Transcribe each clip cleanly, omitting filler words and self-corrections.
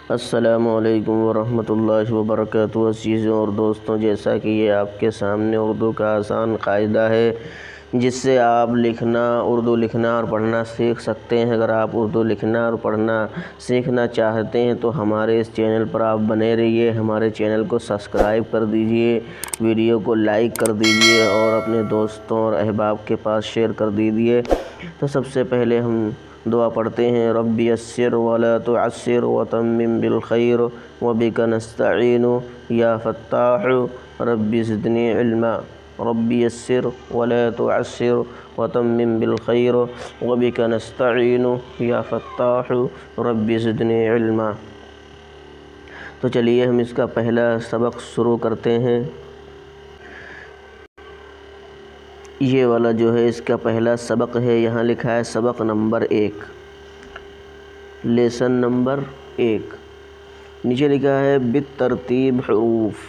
السلام علیکم ورحمۃ اللہ وبرکاتہ۔ عزیزوں اور دوستوں، جیسا کہ یہ آپ کے سامنے اردو کا آسان قاعدہ ہے جس سے آپ اردو لکھنا اور پڑھنا سیکھ سکتے ہیں۔ اگر آپ اردو لکھنا اور پڑھنا سیکھنا چاہتے ہیں تو ہمارے اس چینل پر آپ بنے رہیے۔ ہمارے چینل کو سبسکرائب کر دیجئے، ویڈیو کو لائک کر دیجئے اور اپنے دوستوں اور احباب کے پاس شیئر کر دیجئے۔ تو سب سے پہلے ہم دعا پڑھتے ہیں۔ رب یسر ولا تعسر وتمم بالخیر وبک نستعین یا فتاح رب زدنی علما۔ رب یسر ولا تعسر وتمم بالخیر وبک نستعین یا فتاح رب زدنی علما۔ تو چلیے ہم اس کا پہلا سبق شروع کرتے ہیں۔ یہ والا جو ہے اس کا پہلا سبق ہے، یہاں لکھا ہے سبق نمبر 1، لیسن نمبر 1۔ نیچے لکھا ہے بالترتیب حروف،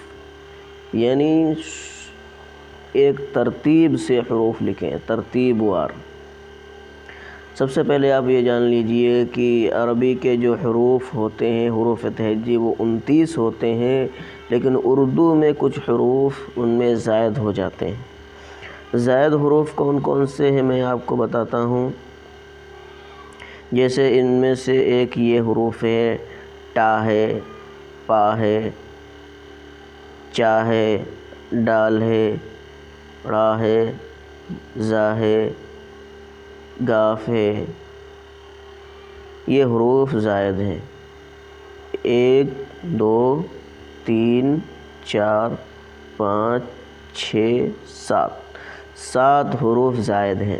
یعنی ایک ترتیب سے حروف لکھیں، ترتیب وار۔ سب سے پہلے آپ یہ جان لیجئے کہ عربی کے جو حروف ہوتے ہیں، حروف تہجی، وہ 29 ہوتے ہیں، لیکن اردو میں کچھ حروف ان میں زائد ہو جاتے ہیں۔ زائد حروف کون کون سے ہیں میں آپ کو بتاتا ہوں۔ جیسے ان میں سے ایک یہ حروف ہے، ٹا ہے، پا ہے، چا ہے، ڈال ہے، را ہے، زا ہے، گاف ہے۔ یہ حروف زائد ہیں۔ 1 2 3 4 5 6 7 حروف زائد ہیں،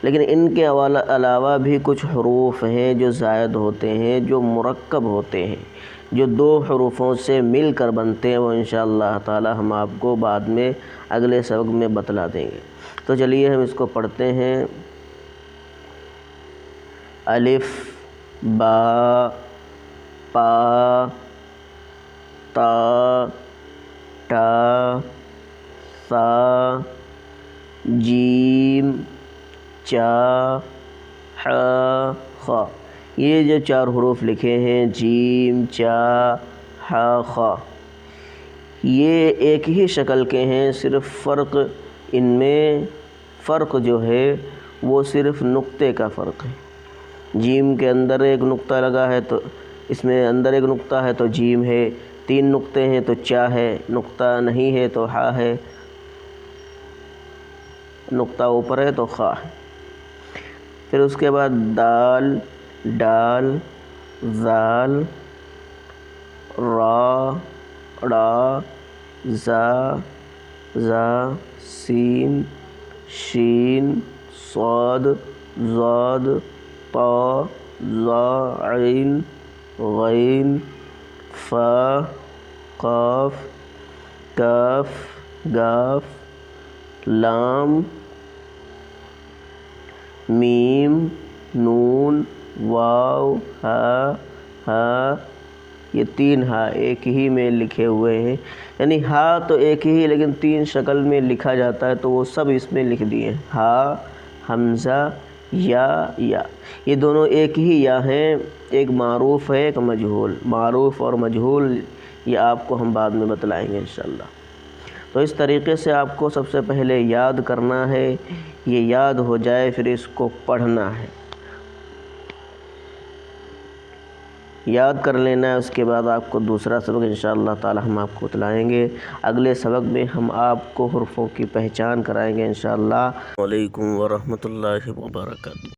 لیکن ان کے علاوہ بھی کچھ حروف ہیں جو زائد ہوتے ہیں، جو مرکب ہوتے ہیں، جو 2 حروفوں سے مل کر بنتے ہیں۔ وہ انشاءاللہ تعالی ہم آپ کو بعد میں اگلے سبق میں بتلا دیں گے۔ تو چلیے ہم اس کو پڑھتے ہیں۔ الف، با، پا، تا، ٹا، ثا، جیم، چا، حا، خا۔ یہ جو 4 حروف لکھے ہیں، جیم، چا، حا، خا، یہ ایک ہی شکل کے ہیں، صرف فرق ان میں جو ہے وہ صرف نقطے کا فرق ہے۔ جیم کے اندر ایک نقطہ لگا ہے تو اس میں اندر ایک نقطہ ہے تو جیم ہے، 3 نقطے ہیں تو چا ہے، نقطہ نہیں ہے تو حا ہے، نقطہ اوپر ہے تو خا ہے۔ پھر اس کے بعد دال، ڈال، ذال، را، ڑا، زا، زا، سین، شین، صاد، ضاد، طا، ظا، عین، غین، فا، قاف، کاف، گاف، لام، میم، نون، واو، ہا۔ یہ 3 ہا ایک ہی میں لکھے ہوئے ہیں، یعنی ہا تو ایک ہی لیکن 3 شکل میں لکھا جاتا ہے تو وہ سب اس میں لکھ دیے ہیں۔ ہا، حمزہ، یا۔ یہ دونوں ایک ہی یا ہیں، ایک معروف ہے، ایک مجہول۔ معروف اور مجہول یہ آپ کو ہم بعد میں بتلائیں گے انشاءاللہ۔ تو اس طریقے سے آپ کو سب سے پہلے یاد کرنا ہے، یہ یاد ہو جائے پھر اس کو پڑھنا ہے، یاد کر لینا ہے۔ اس کے بعد آپ کو دوسرا سبق انشاءاللہ تعالی ہم آپ کو بتلائیں گے۔ اگلے سبق میں ہم آپ کو حروفوں کی پہچان کرائیں گے انشاءاللہ۔ السلام علیکم ورحمۃ اللہ وبرکاتہ۔